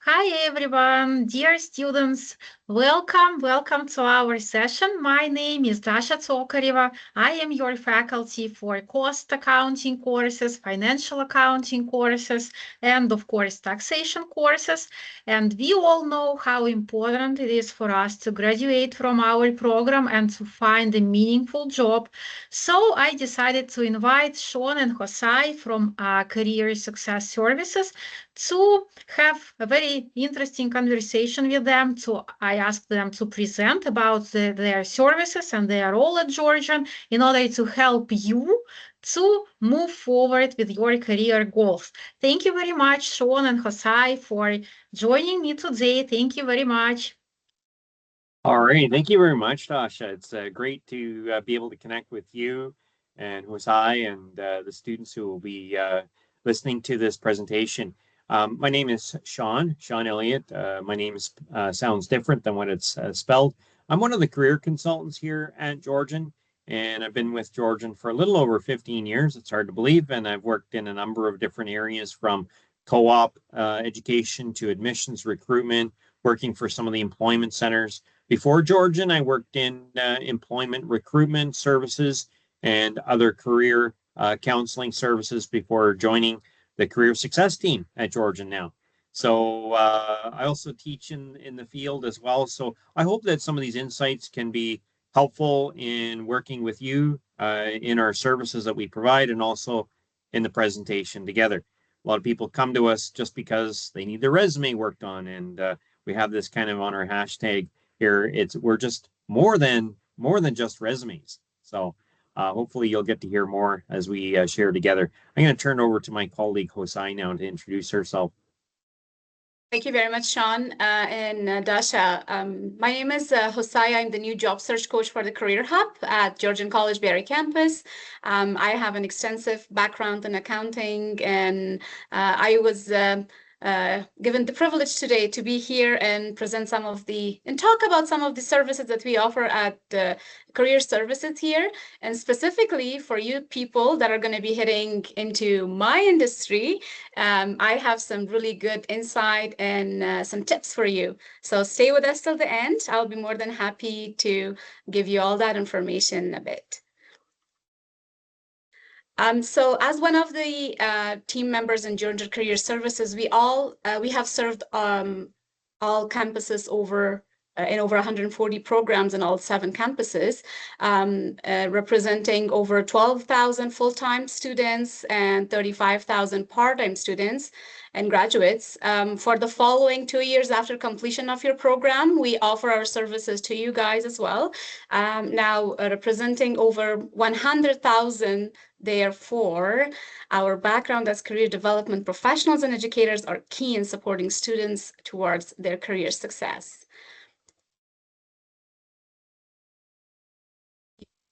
Hi everyone, dear students. Welcome to our session. My name is Dasha Tsokareva. I am your faculty for cost accounting courses, financial accounting courses, and of course taxation courses. And we all know how important it is for us to graduate from our program and to find a meaningful job. So I decided to invite Sean and Hosai from Career Success Services to have a very interesting conversation with them. I asked them to present about their services and their role at Georgian in order to help you to move forward with your career goals. Thank you very much, Sean and Hosai, for joining me today. Thank you very much. All right. Thank you very much, Tasha. It's great to be able to connect with you and Hosai and the students who will be listening to this presentation. My name is Sean Elliott. My name sounds different than what it's spelled. I'm one of the career consultants here at Georgian, and I've been with Georgian for a little over 15 years. It's hard to believe, and I've worked in a number of different areas from co-op education to admissions recruitment, working for some of the employment centers. Before Georgian, I worked in employment recruitment services and other career counseling services before joining the career success team at Georgian now. So I also teach in the field as well. So I hope that some of these insights can be helpful in working with you in our services that we provide and also in the presentation together. A lot of people come to us just because they need their resume worked on, and we have this kind of on our hashtag here. We're just more than just resumes. So hopefully you'll get to hear more as we share together. I'm going to turn over to my colleague Hosai now to introduce herself. Thank you very much, Sean and Dasha. My name is Hosai. I'm the new job search coach for the Career Hub at Georgian College Barrie campus. I have an extensive background in accounting, and I was given the privilege today to be here and talk about some of the services that we offer at Career Services here, and specifically for you people that are going to be heading into my industry. I have some really good insight and some tips for you. So stay with us till the end. I'll be more than happy to give you all that information in a bit. So as one of the team members in Georgia Career Services, we have served all campuses in over 140 programs in all 7 campuses, representing over 12,000 full-time students and 35,000 part-time students and graduates. For the following 2 years after completion of your program, we offer our services to you guys as well. Now representing over 100,000. Therefore, our background as career development professionals and educators are key in supporting students towards their career success.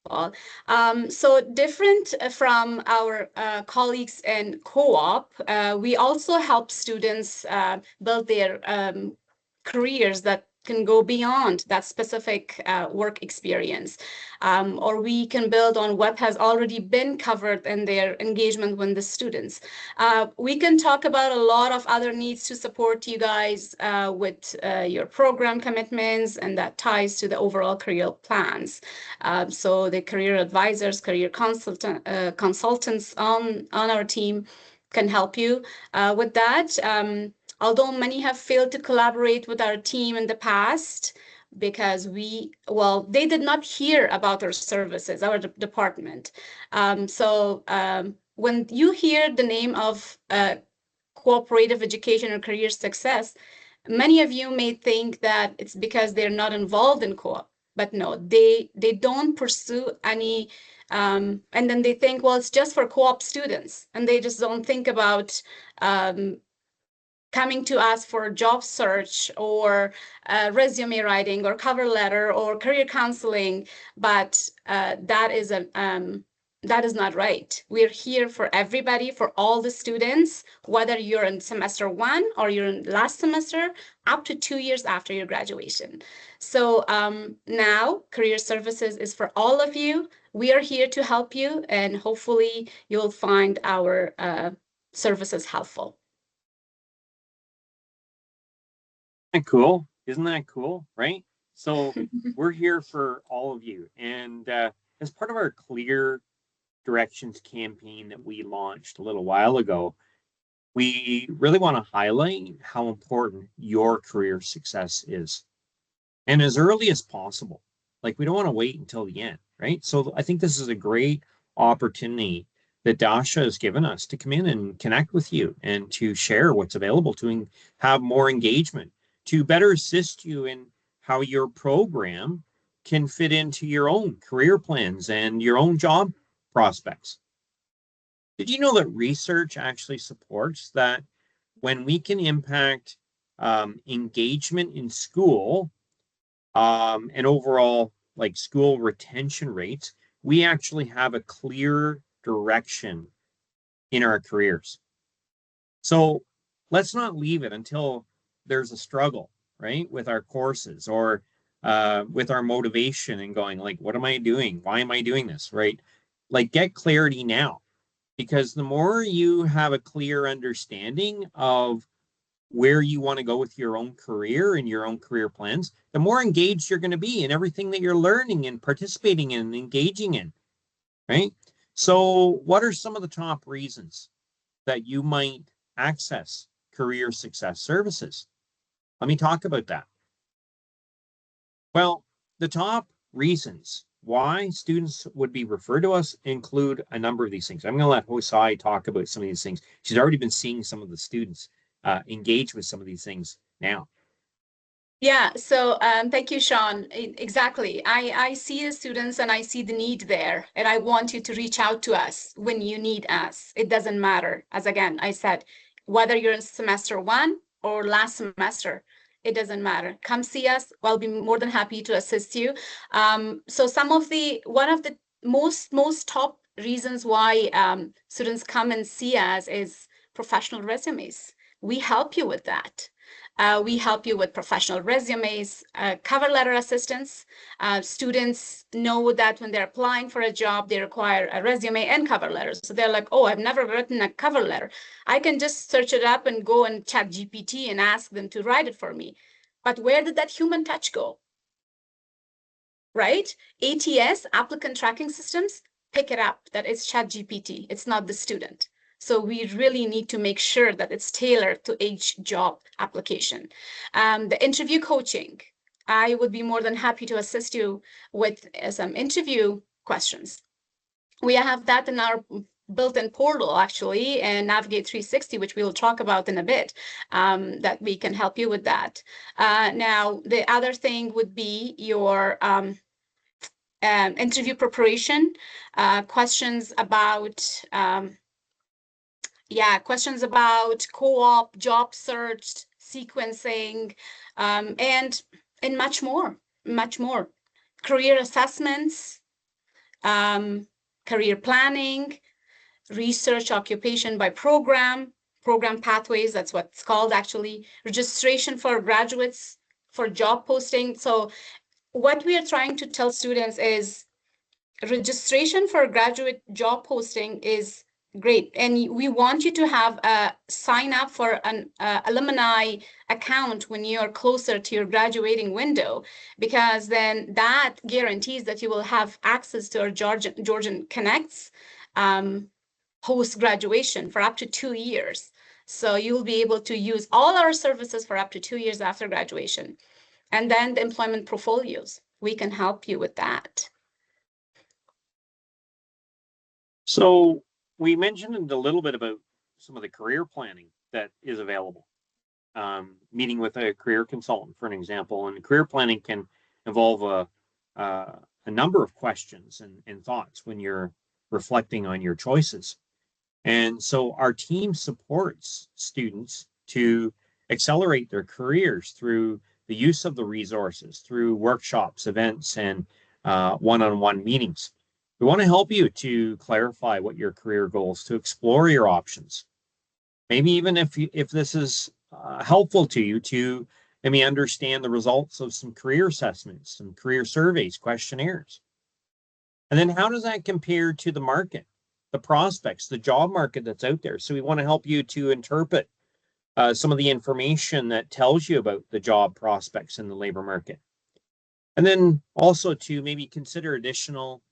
So different from our colleagues in co-op, we also help students build their careers that can go beyond that specific work experience. Or we can build on what has already been covered in their engagement with the students. We can talk about a lot of other needs to support you guys with your program commitments, and that ties to the overall career plans. So the career advisors, career consultants on our team can help you with that. Although many have failed to collaborate with our team in the past because they did not hear about our services, our department. When you hear the name of cooperative education or career success, many of you may think that it's because they're not involved in co-op, but no, they don't pursue any, and then they think, well, it's just for co-op students, and they just don't think about coming to us for job search or resume writing or cover letter or career counseling, but that is not right. We're here for everybody, for all the students, whether you're in semester 1 or you're in last semester, up to 2 years after your graduation. So now Career Services is for all of you. We are here to help you, and hopefully you'll find our services helpful. Isn't that cool? Isn't that cool? Right? So we're here for all of you. And as part of our Clear Directions campaign that we launched a little while ago, we really want to highlight how important your career success is. And as early as possible. Like we don't want to wait until the end, right? So I think this is a great opportunity that Dasha has given us to come in and connect with you and to share what's available to have more engagement, to better assist you in how your program can fit into your own career plans and your own job prospects. Did you know that research actually supports that when we can impact engagement in school and overall like school retention rates, we actually have a clear direction in our careers. So let's not leave it until there's a struggle, right, with our courses or with our motivation and going like, what am I doing? Why am I doing this? Right? Like get clarity now, because the more you have a clear understanding of where you want to go with your own career and your own career plans, the more engaged you're going to be in everything that you're learning and participating in and engaging in, right? So what are some of the top reasons that you might access career success services? Let me talk about that. Well, the top reasons why students would be referred to us include a number of these things. I'm going to let Hosai talk about some of these things. She's already been seeing some of the students engage with some of these things now. Yeah, so thank you, Sean. Exactly. I see the students and I see the need there, and I want you to reach out to us when you need us. It doesn't matter. As again, I said, whether you're in semester 1 or last semester, it doesn't matter. Come see us. I'll be more than happy to assist you. So one of the most top reasons why students come and see us is professional resumes. We help you with that. We help you with professional resumes, cover letter assistance. Students know that when they're applying for a job, they require a resume and cover letter. So they're like, oh, I've never written a cover letter. I can just search it up and go and chat GPT and ask them to write it for me. But where did that human touch go? Right? ATS, applicant tracking systems, pick it up that it's chat GPT. It's not the student. So we really need to make sure that it's tailored to each job application. The interview coaching, I would be more than happy to assist you with some interview questions. We have that in our built-in portal, actually, and Navigate 360, which we'll talk about in a bit, that we can help you with that. Now, the other thing would be your interview preparation, questions about questions about co-op, job search, sequencing, and much more, much more. Career assessments, career planning, research occupation by program pathways, that's what it's called actually, registration for graduates for job posting. So what we are trying to tell students is registration for graduate job posting is great, and we want you to have a sign up for an alumni account when you're closer to your graduating window, because then that guarantees that you will have access to our Georgian Connects post-graduation for up to 2 years. So you'll be able to use all our services for up to 2 years after graduation. And then the employment portfolios, we can help you with that. So we mentioned a little bit about some of the career planning that is available. Meeting with a career consultant, for an example, and career planning can involve a number of questions and thoughts when you're reflecting on your choices. And so our team supports students to accelerate their careers through the use of the resources, through workshops, events, and one-on-one meetings. We want to help you to clarify what your career goals, to explore your options. Maybe even if this is helpful to you to maybe understand the results of some career assessments, some career surveys, questionnaires. And then how does that compare to the market, the prospects, the job market that's out there? So we want to help you to interpret some of the information that tells you about the job prospects in the labor market. And then also to maybe consider additional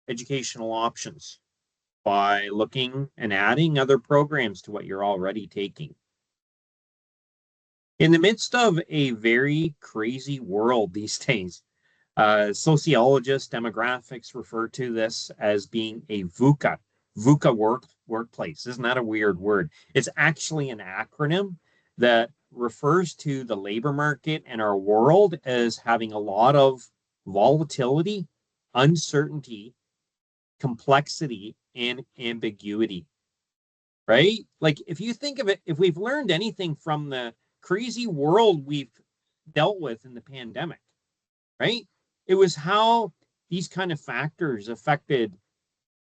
educational options by looking and adding other programs to what you're already taking. In the midst of a very crazy world these days, sociologists, demographics refer to this as being a VUCA workplace. Isn't that a weird word? It's actually an acronym that refers to the labor market and our world as having a lot of volatility, uncertainty, complexity, and ambiguity, right? Like if you think of it, if we've learned anything from the crazy world we've dealt with in the pandemic, right? It was how these kind of factors affected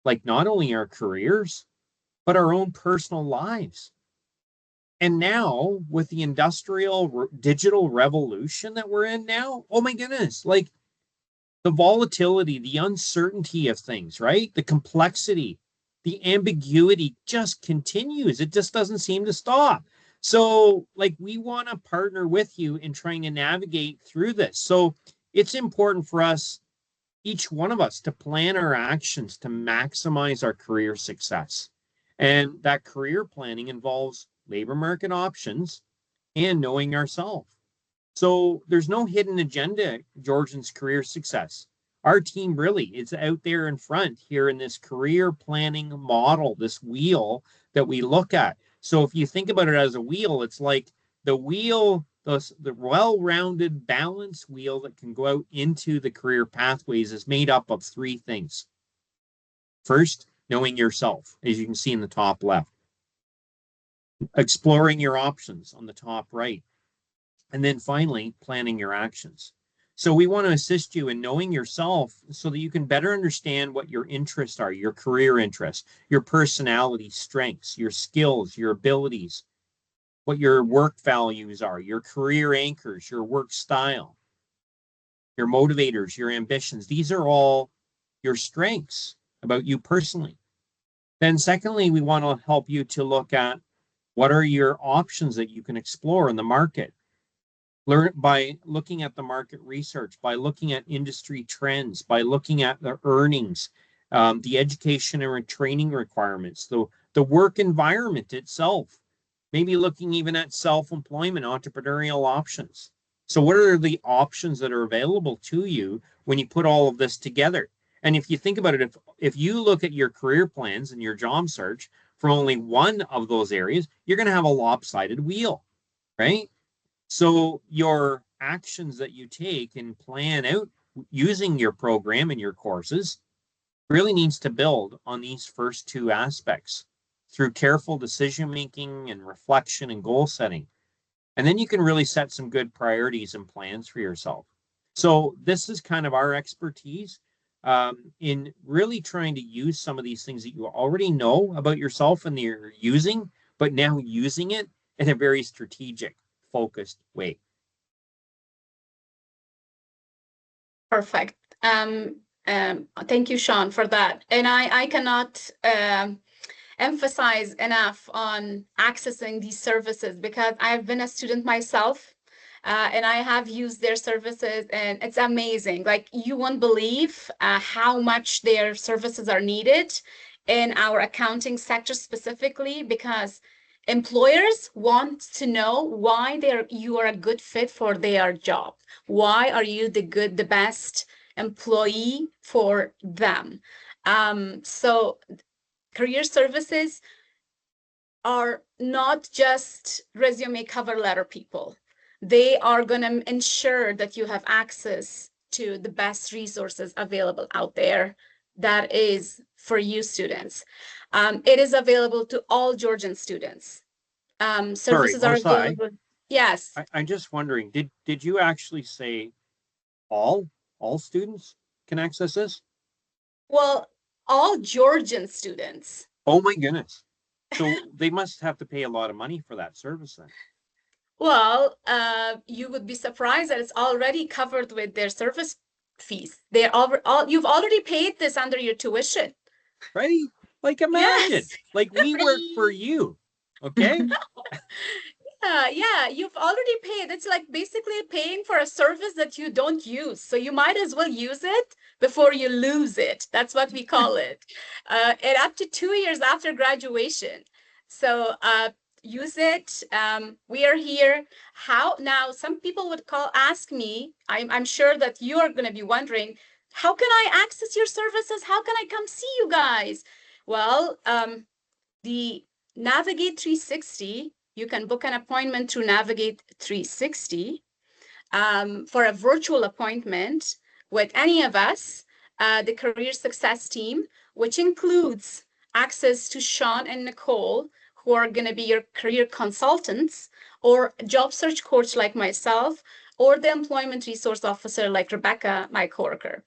like not only our careers, but our own personal lives. And now with the industrial digital revolution that we're in now, oh my goodness, like the volatility, the uncertainty of things, right? The complexity, the ambiguity just continues. It just doesn't seem to stop. So, like, we want to partner with you in trying to navigate through this. So, it's important for us, each one of us, to plan our actions to maximize our career success. And that career planning involves labor market options and knowing ourselves. So there's no hidden agenda, Georgian's career success. Our team really is out there in front here in this career planning model, this wheel that we look at. So if you think about it as a wheel, it's like the wheel, the well-rounded balance wheel that can go out into the career pathways is made up of three things. First, knowing yourself, as you can see in the top left. Exploring your options on the top right. And then finally, planning your actions. So we want to assist you in knowing yourself so that you can better understand what your interests are, your career interests, your personality strengths, your skills, your abilities, what your work values are, your career anchors, your work style, your motivators, your ambitions. These are all your strengths about you personally. Then secondly, we want to help you to look at what are your options that you can explore in the market. Learn by looking at the market research, by looking at industry trends, by looking at the earnings, the education and training requirements, the work environment itself, maybe looking even at self-employment, entrepreneurial options. So what are the options that are available to you when you put all of this together? And if you think about it, if you look at your career plans and your job search from only one of those areas, you're going to have a lopsided wheel, right? So your actions that you take and plan out using your program and your courses really needs to build on these first two aspects through careful decision making and reflection and goal setting. And then you can really set some good priorities and plans for yourself. So this is kind of our expertise in really trying to use some of these things that you already know about yourself and you're using, but now using it in a very strategic, focused way. Perfect. Thank you, Sean, for that. And I cannot emphasize enough on accessing these services because I've been a student myself and I have used their services and it's amazing. Like you won't believe how much their services are needed in our accounting sector specifically because employers want to know why you are a good fit for their job. Why are you the best employee for them? So career services are not just resume cover letter people. They are going to ensure that you have access to the best resources available out there that is for you students. It is available to all Georgian students. Services are available. Yes. I'm just wondering, did you actually say all students can access this? Well, all Georgian students. Oh my goodness. So they must have to pay a lot of money for that service then. Well, you would be surprised that it's already covered with their service fees. You've already paid this under your tuition. Right? Like imagine, yes. like we work for you, okay? Yeah, you've already paid. It's like basically paying for a service that you don't use. So you might as well use it before you lose it. That's what we call it. And up to 2 years after graduation. So use it. We are here. How now? Some people would ask me. I'm sure that you are going to be wondering, how can I access your services? How can I come see you guys? Well, the Navigate 360, you can book an appointment through Navigate 360 for a virtual appointment with any of us, the Career Success team, which includes access to Sean and Nicole, who are going to be your career consultants, or job search coach like myself, or the employment resource officer like Rebecca, my coworker.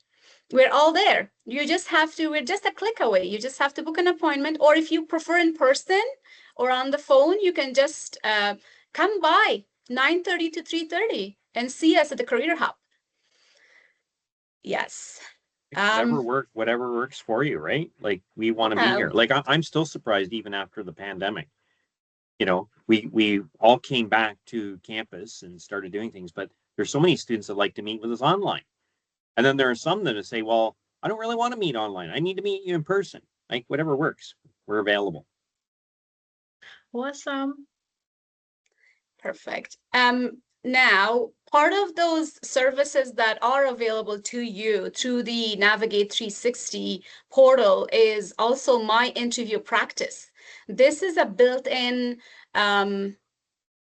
We're all there. You just have to, we're just a click away. You just have to book an appointment, or if you prefer in person or on the phone, you can just come by 9:30 to 3:30 and see us at the Career Hub. Yes. Whatever works for you, right? Like, we want to be here. Like, I'm still surprised even after the pandemic. You know, we all came back to campus and started doing things, but there's so many students that like to meet with us online. And then there are some that say, well, I don't really want to meet online. I need to meet you in person. Like, whatever works, we're available. Awesome. Perfect. Now, part of those services that are available to you through the Navigate 360 portal is also My Interview Practice. This is a built-in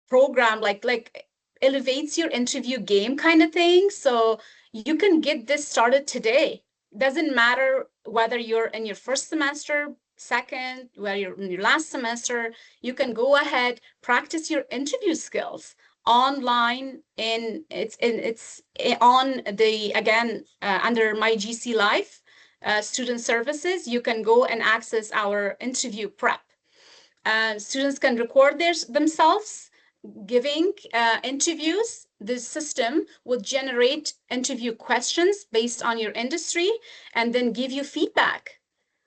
program, like elevates your interview game kind of thing. So you can get this started today. Doesn't matter whether you're in your first semester, second, whether you're in your last semester, you can go ahead, practice your interview skills online, and it's on the, again, under My GC Life student services. You can go and access our interview prep. Students can record themselves giving interviews. This system will generate interview questions based on your industry and then give you feedback.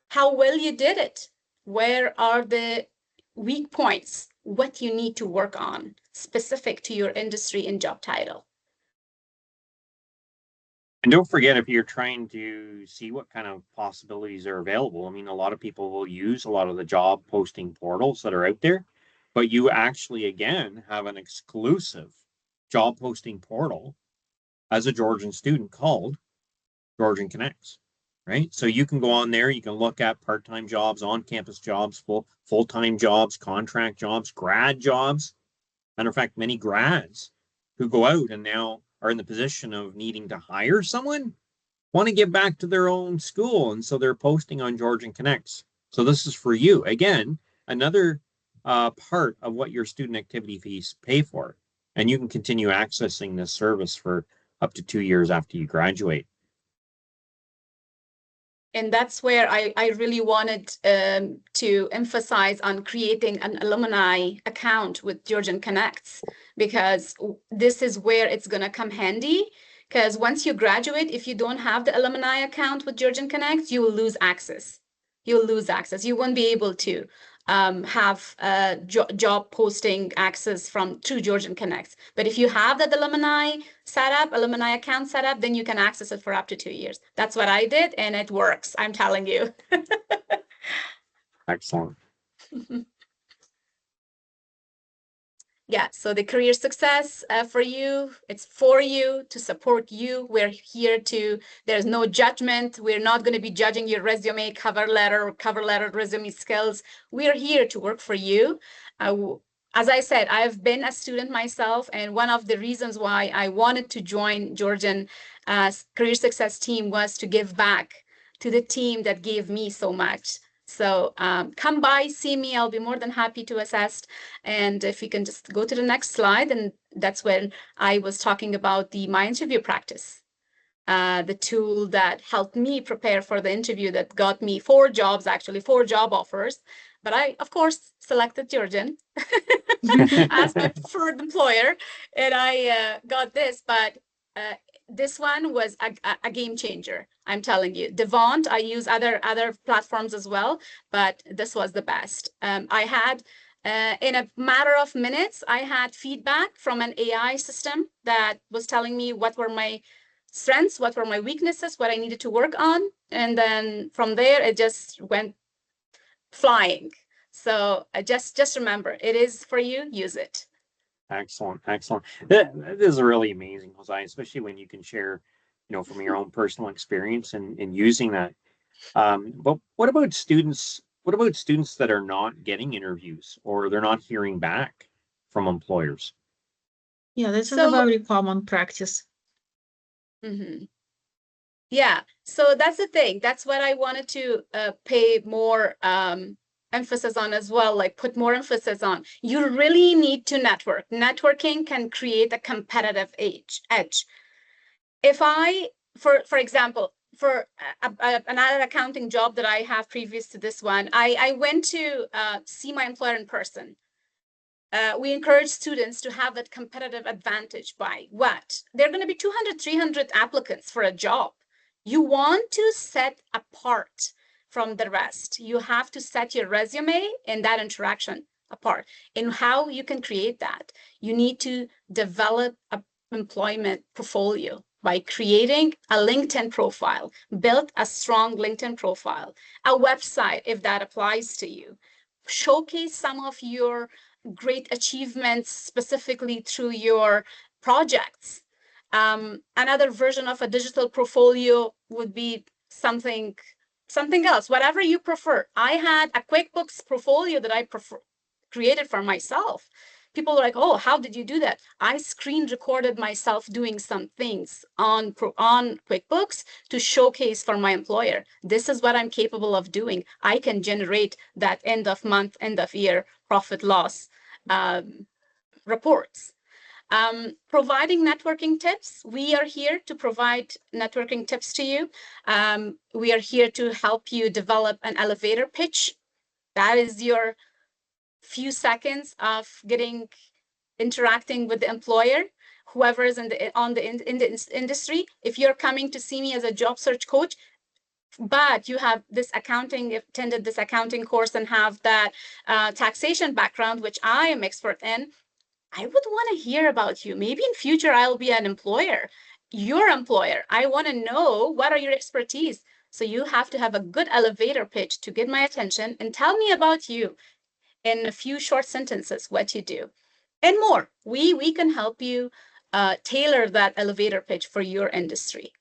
How well you did it. Where are the weak points? What you need to work on specific to your industry and job title. And don't forget, if you're trying to see what kind of possibilities are available, I mean, a lot of people will use a lot of the job posting portals that are out there, but you actually, again, have an exclusive job posting portal as a Georgian student called Georgian Connects, right? So you can go on there, you can look at part-time jobs, on-campus jobs, full-time jobs, contract jobs, grad jobs. Matter of fact, many grads who go out and now are in the position of needing to hire someone want to get back to their own school, and so they're posting on Georgian Connects. So this is for you. Again, another part of what your student activity fees pay for, and you can continue accessing this service for up to 2 years after you graduate. And that's where I really wanted to emphasize on creating an alumni account with Georgian Connects, because this is where it's going to come handy. Because once you graduate, if you don't have the alumni account with Georgian Connects, you will lose access. You'll lose access. You won't be able to have job posting access through Georgian Connects. But if you have that alumni account set up, then you can access it for up to 2 years. That's what I did, and it works. I'm telling you. Excellent. Yeah, so the career success for you, it's for you, to support you. We're here there's no judgment. We're not going to be judging your resume, cover letter, resume skills. We're here to work for you. As I said, I've been a student myself, and one of the reasons why I wanted to join Georgian Career Success team was to give back to the team that gave me so much. So come by, see me. I'll be more than happy to assist. And if you can just go to the next slide, and that's when I was talking about the My Interview Practice, the tool that helped me prepare for the interview that got me 4 jobs, actually 4 job offers. But I, of course, selected Georgian as my preferred employer, and I got this. But this one was a game changer. I'm telling you. Devont, I use other platforms as well, but this was the best. I had In a matter of minutes, I had feedback from an AI system that was telling me what were my strengths, what were my weaknesses, what I needed to work on. And then from there, it just went flying. So just remember, it is for you, use it. Excellent, excellent. That is really amazing, Jose, especially when you can share, from your own personal experience and using that. But what about students? What about students that are not getting interviews or they're not hearing back from employers? Yeah, this is a So, very common practice. Yeah, so that's the thing. That's what I wanted to pay more emphasis on as well, like put more emphasis on. You really need to network. Networking can create a competitive edge. If I, for example, for another accounting job that I have previous to this one, I went to see my employer in person. We encourage students to have that competitive advantage by what? There are going to be 200, 300 applicants for a job. You want to set apart from the rest. You have to set your resume and that interaction apart. And how you can create that, you need to develop an employment portfolio by creating a LinkedIn profile, build a strong LinkedIn profile, a website if that applies to you. Showcase some of your great achievements specifically through your projects. Another version of a digital portfolio would be something else, whatever you prefer. I had a QuickBooks portfolio that I created for myself. People are like, oh, how did you do that? I screen recorded myself doing some things on QuickBooks to showcase for my employer. This is what I'm capable of doing. I can generate that end of month, end of year profit loss reports. Providing networking tips. We are here to provide networking tips to you. We are here to help you develop an elevator pitch. That is your few seconds of interacting with the employer, whoever is in the industry. If you're coming to see me as a job search coach, but you have attended this accounting course and have that taxation background, which I am expert in, I would want to hear about you. Maybe in future I'll be an employer, your employer. I want to know what are your expertise. So you have to have a good elevator pitch to get my attention and tell me about you in a few short sentences what you do and more. We can help you tailor that elevator pitch for your industry.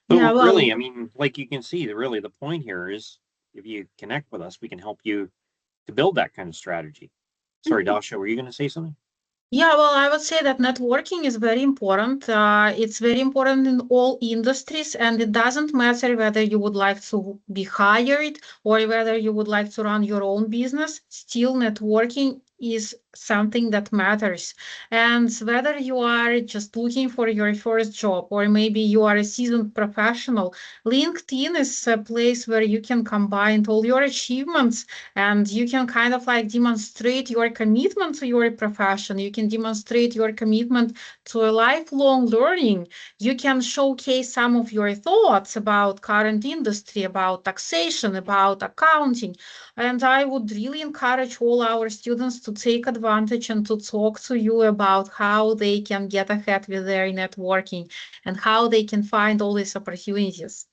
Yeah, So well, really, I mean, like you can see, really the point here is if you connect with us, we can help you to build that kind of strategy. Sorry, Dasha, were you going to say something? yeah, well, I would say that networking is very important. It's very important in all industries, and it doesn't matter whether you would like to be hired or whether you would like to run your own business. Still, networking is something that matters. And whether you are just looking for your first job or maybe you are a seasoned professional, LinkedIn is a place where you can combine all your achievements and you can kind of like demonstrate your commitment to your profession. You can demonstrate your commitment to a lifelong learning. You can showcase some of your thoughts about current industry, about taxation, about accounting. And I would really encourage all our students to take advantage and to talk to you about how they can get ahead with their networking and how they can find all these opportunities.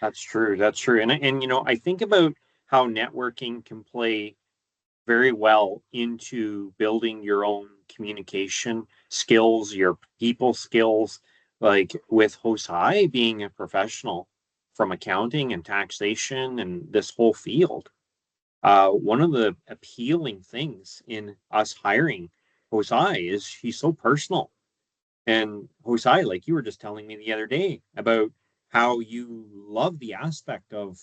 That's true. That's true. And I think about how networking can play very well into building your own communication skills, your people skills, like with Hosai being a professional from accounting and taxation and this whole field. One of the appealing things in us hiring Hosai is he's so personal. And Hosai, like you were just telling me the other day about how you love the aspect of,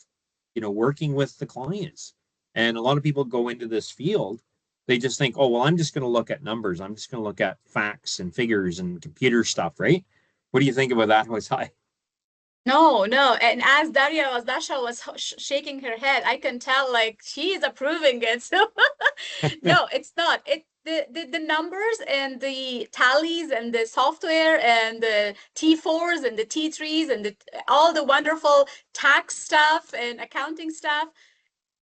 working with the clients. And a lot of people go into this field, they just think, oh, well, I'm just going to look at numbers. I'm just going to look at facts and figures and computer stuff, right? What do you think about that, Hosai? No, no. And as Dasha was shaking her head, I can tell like she is approving it. So no, it's not. The numbers and the tallies and the software and the T4s and the T3s and all the wonderful tax stuff and accounting stuff,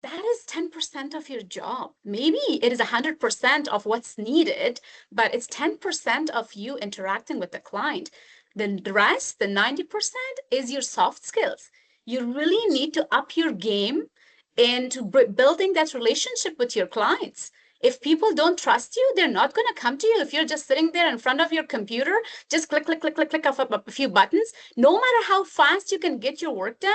that is 10% of your job. Maybe it is 100% of what's needed, but it's 10% of you interacting with the client. The rest, the 90%, is your soft skills. You really need to up your game into building that relationship with your clients. If people don't trust you, they're not going to come to you. If you're just sitting there in front of your computer, just click, click, click, click, click off a few buttons, no matter how fast you can get your work done,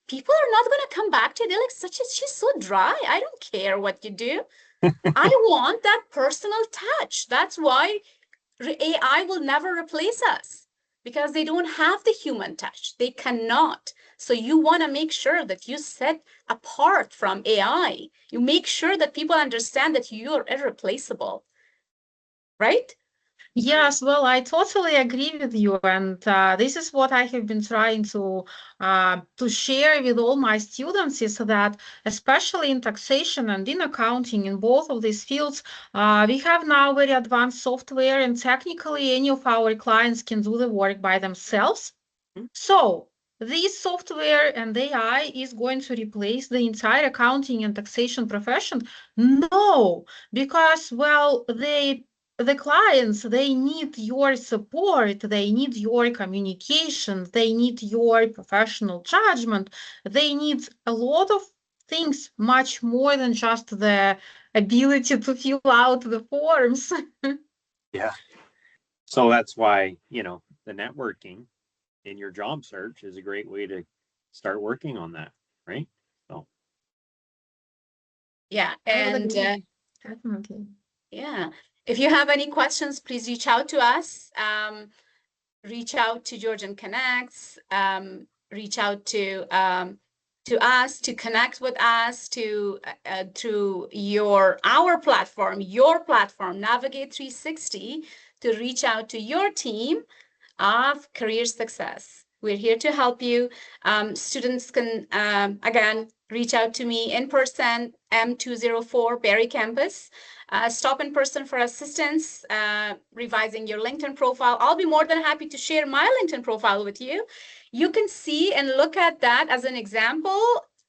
people are not going to come back to you. They're like, she's so dry. I don't care what you do. I want that personal touch. That's why AI will never replace us, because they don't have the human touch. They cannot. So you want to make sure that you set apart from AI. You make sure that people understand that you are irreplaceable, right? Yes, well, I totally agree with you, and this is what I have been trying to share with all my students is that, especially in taxation and in accounting, in both of these fields, we have now very advanced software, and technically, any of our clients can do the work by themselves. So this software and AI is going to replace the entire accounting and taxation profession? No, because, well, the clients, they need your support, they need your communication, they need your professional judgment, they need a lot of things, much more than just the ability to fill out the forms. Yeah. So that's why, the networking in your job search is a great way to start working on that, right? So Yeah. I would And agree. Definitely. yeah, if you have any questions, please reach out to us. Reach out to Georgian Connects. Reach out to us to connect with us to our platform, your platform, Navigate 360, to reach out to your team of career success. We're here to help you. Students can, again, reach out to me in person, M204 Barrie Campus. Stop in person for assistance, revising your LinkedIn profile. I'll be more than happy to share my LinkedIn profile with you. You can see and look at that as an example.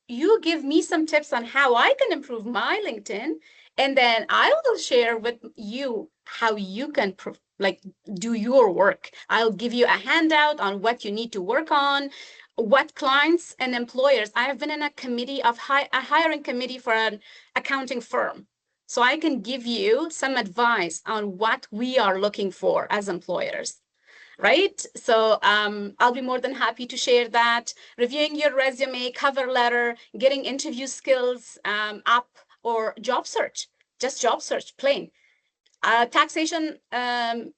You give me some tips on how I can improve my LinkedIn, and then I will share with you how you can do your work. I'll give you a handout on what you need to work on, what clients and employers. I have been in a committee of a hiring committee for an accounting firm. So I can give you some advice on what we are looking for as employers, right? So I'll be more than happy to share that. Reviewing your resume, cover letter, getting interview skills up, or job search, just job search, plain. Taxation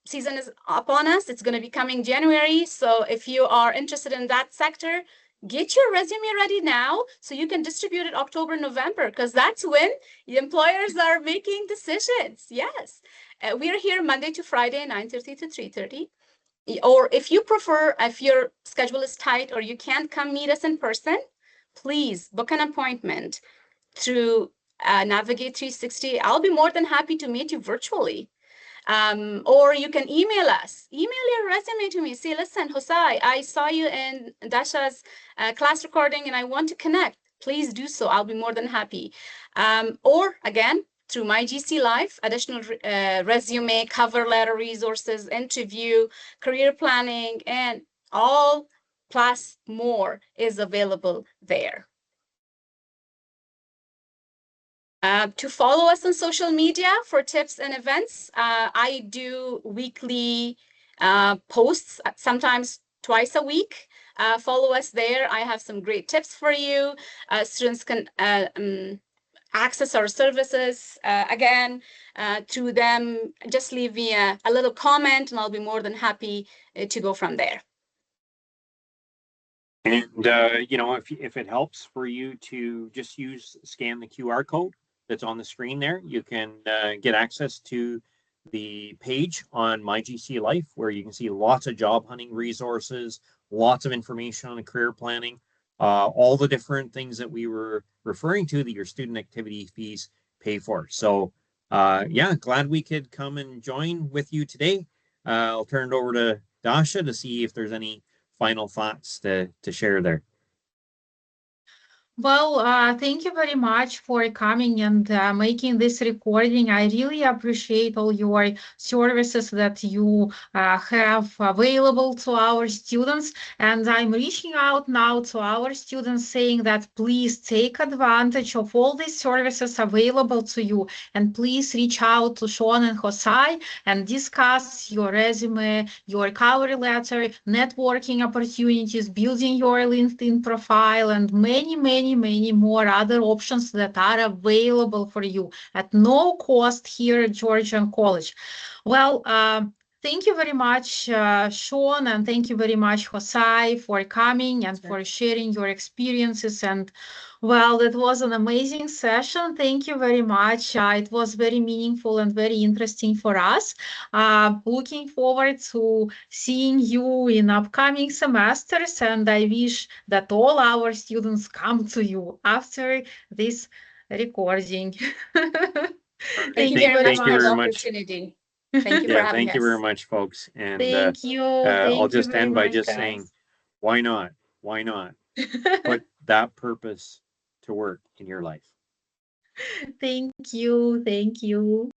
season is upon us. It's going to be coming January. So if you are interested in that sector, get your resume ready now so you can distribute it October, November, because that's when the employers are making decisions. Yes. We are here Monday to Friday, 9:30 to 3:30. Or if you prefer, if your schedule is tight or you can't come meet us in person, please book an appointment through Navigate 360. I'll be more than happy to meet you virtually. Or you can email us. Email your resume to me. Say, listen, Hosai, I saw you in Dasha's class recording and I want to connect. Please do so. I'll be more than happy. Or again, through my GC Life, additional resume, cover letter resources, interview, career planning, and all plus more is available there. To follow us on social media for tips and events. I do weekly posts, sometimes twice a week. Follow us there. I have some great tips for you. Students can access our services again through them. Just leave me a little comment and I'll be more than happy to go from there. And if it helps for you to just scan the QR code that's on the screen there, you can get access to the page on My GC Life, where you can see lots of job hunting resources, lots of information on career planning, all the different things that we were referring to that your student activity fees pay for. So yeah, glad we could come and join with you today. I'll turn it over to Dasha to see if there's any final thoughts to share there. Well, thank you very much for coming and making this recording. I really appreciate all your services that you have available to our students. And I'm reaching out now to our students saying that please take advantage of all these services available to you. And please reach out to Sean and Josai and discuss your resume, your cover letter, networking opportunities, building your LinkedIn profile, and many, many, many more other options that are available for you at no cost here at Georgian College. Well, thank you very much, Sean, and thank you very much, Josai, for coming and for sharing your experiences. And well, it was an amazing session. Thank you very much. It was very meaningful and very interesting for us. Looking forward to seeing you in upcoming semesters, and I wish that all our students come to you after this recording. All right. Thank you Thank you very very much Thank you for the very much. much. opportunity. Thank you for Yeah, having thank you very us. much, folks. And Thank you. I'll Thank you just very end by much, just saying, guys. why not? Why not put that purpose to work in your life? Thank you. Thank you.